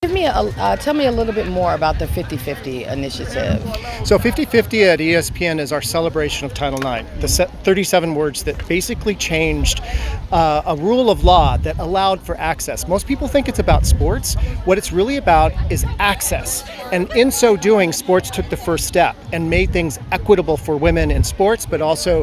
Tell me a little bit more about the 50-50 initiative. So 50-50 at ESPN is our celebration of Title IX, the 37 words that basically changed a rule of law that allowed for access. Most people think it's about sports. What it's really about is access. And in so doing, sports took the first step and made things equitable for women in sports, but also,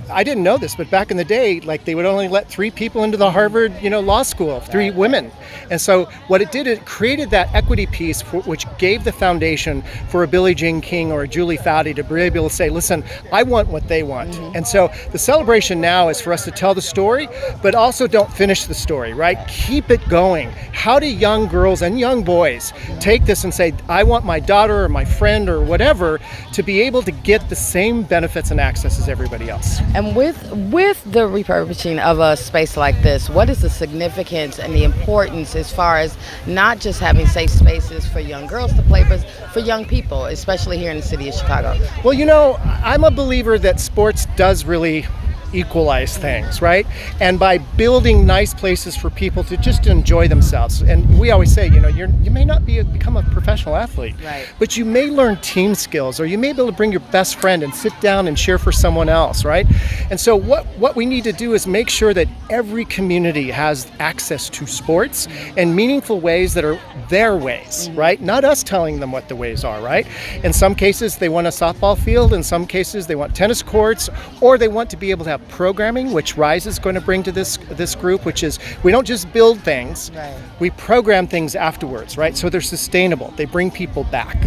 I didn't know this, but back in the day, like they would only let 3 people into the Harvard, law school, 3 women. And so what it did, it created that equity piece which gave the foundation for a Billie Jean King or a Julie Foudy to be able to say, listen, I want what they want. Mm-hmm. And so the celebration now is for us to tell the story, but also don't finish the story, right? Keep it going. How do young girls and young boys take this and say, I want my daughter or my friend or whatever to be able to get the same benefits and access as everybody else? And with the refurbishing of a space like this, what is the significance and the importance as far as not just having safe spaces for young girls to play, but for young people, especially here in the city of Chicago? Well, I'm a believer that sports does really equalize things, right? And by building nice places for people to just enjoy themselves. And we always say, you may not become a professional athlete, right, but you may learn team skills, or you may be able to bring your best friend and sit down and cheer for someone else, right? And so what we need to do is make sure that every community has access to sports in meaningful ways that are their ways, right? Not us telling them what the ways are, right? In some cases, they want a softball field. In some cases, they want tennis courts, or they want to be able to have programming, which Rise is going to bring to this group, which is we don't just build things, right, we program things afterwards, right? So they're sustainable. They bring people back.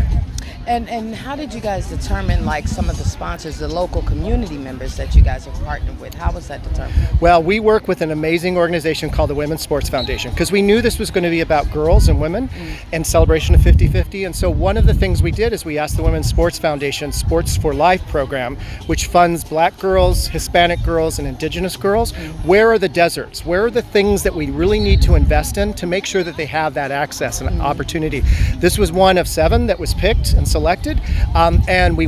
And how did you guys determine some of the sponsors, the local community members that you guys have partnered with? How was that determined? Well, we work with an amazing organization called the Women's Sports Foundation because we knew this was going to be about girls and women and celebration of 50-50. And so one of the things we did is we asked the Women's Sports Foundation Sports for Life program, which funds Black girls, Hispanic girls, and Indigenous girls. Where are the deserts? Where are the things that we really need to invest in to make sure that they have that access and opportunity? This was one of 7 that was picked and selected, and we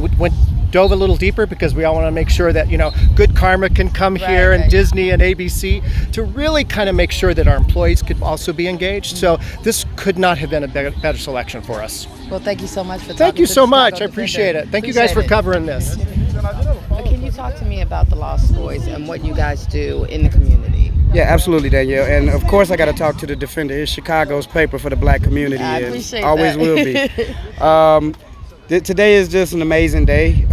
dove a little deeper because we all want to make sure that Good Karma can come here, and Disney and ABC to really kind of make sure that our employees could also be engaged. So this could not have been a better selection for us. Well, thank you so much for talking. Thank you to so the much. Chicago I appreciate Defender. it. Thank you guys for covering this. Can you talk to me about the Lost Boyz and what you guys do in the community? Yeah, absolutely, Danielle. And of course, I got to talk to the Defender. It's Chicago's paper for the Black community, I and appreciate always that. will be. Today is just an amazing day.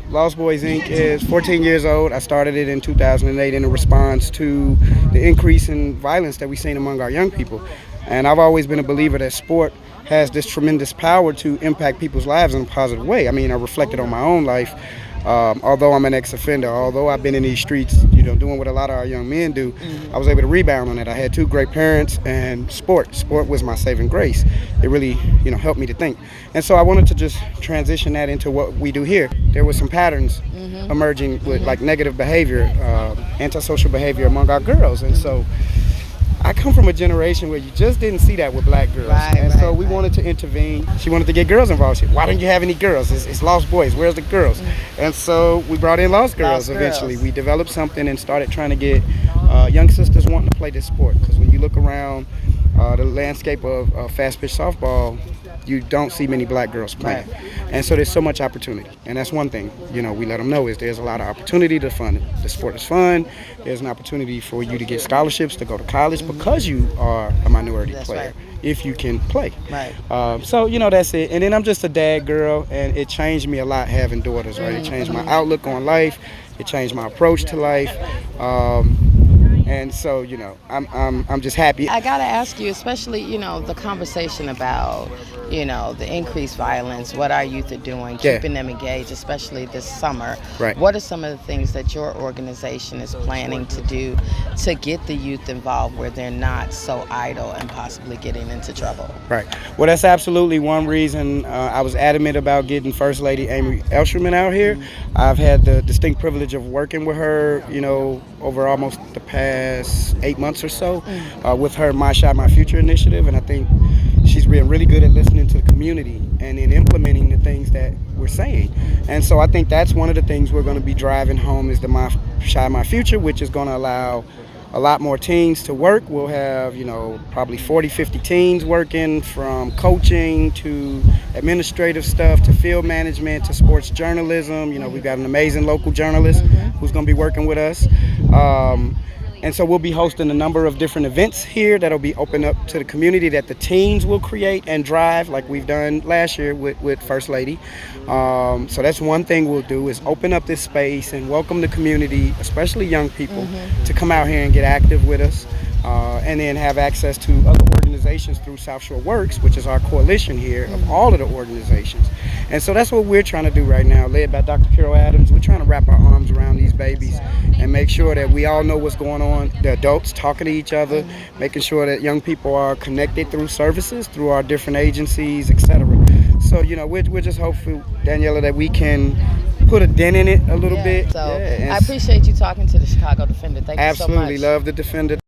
Lost Boyz Inc. is 14 years old. I started it in 2008 in a response to the increase in violence that we've seen among our young people. And I've always been a believer that sport has this tremendous power to impact people's lives in a positive way. I mean, I reflected on my own life. Although I'm an ex-offender, although I've been in these streets, doing what a lot of our young men do, I was able to rebound on it. I had 2 great parents, and sport was my saving grace. It really, helped me to think. And so I wanted to just transition that into what we do here. There were some patterns emerging with negative behavior, antisocial behavior among our girls. And so I come from a generation where you just didn't see that with Black girls. So we wanted to intervene. She wanted to get girls involved. She said, why don't you have any girls? It's Lost Boyz. Where's the girls? And so we brought in Lost Girls eventually. We developed something and started trying to get young sisters wanting to play this sport. Because when you look around the landscape of fast pitch softball, you don't see many Black girls playing. And so there's so much opportunity. And that's one thing, we let them know is there's a lot of opportunity to fund it. The sport is fun. There's an opportunity for you to get scholarships to go to college because you are a minority player, if you can play. So, that's it. And then I'm just a dad girl, and it changed me a lot having daughters, right? It changed my outlook on life. It changed my approach to life. And so, I'm just happy. I gotta ask you, especially, the conversation about, the increased violence, what our youth are doing, keeping them engaged, especially this summer. What are some of the things that your organization is planning to do to get the youth involved where they're not so idle and possibly getting into trouble? Well, that's absolutely one reason I was adamant about getting First Lady Amy Elsherman out here. I've had the distinct privilege of working with her, over almost the past 8 months or so with her My Shot, My Future initiative. And I think she's been really good at listening to the community and in implementing the things that we're saying. And so I think that's one of the things we're going to be driving home is the My Shot, My Future, which is going to allow a lot more teens to work. We'll have, probably 40, 50 teens working, from coaching to administrative stuff to field management to sports journalism. We've got an amazing local journalist who's going to be working with us. And so we'll be hosting a number of different events here that'll be open up to the community that the teens will create and drive, like we've done last year with First Lady. So that's one thing we'll do, is open up this space and welcome the community, especially young people, to come out here and get active with us. And then have access to other organizations through Southshore Works, which is our coalition here of all of the organizations. And so that's what we're trying to do right now, led by Dr. Carol Adams. We're trying to wrap our arms around these babies and make sure that we all know what's going on, the adults talking to each other, making sure that young people are connected through services, through our different agencies, etc. So, we're just hopeful, Daniela, that we can put a dent in it a little bit. So I appreciate you talking to the Chicago Defender. Thank you so much. Absolutely. Love the Defender.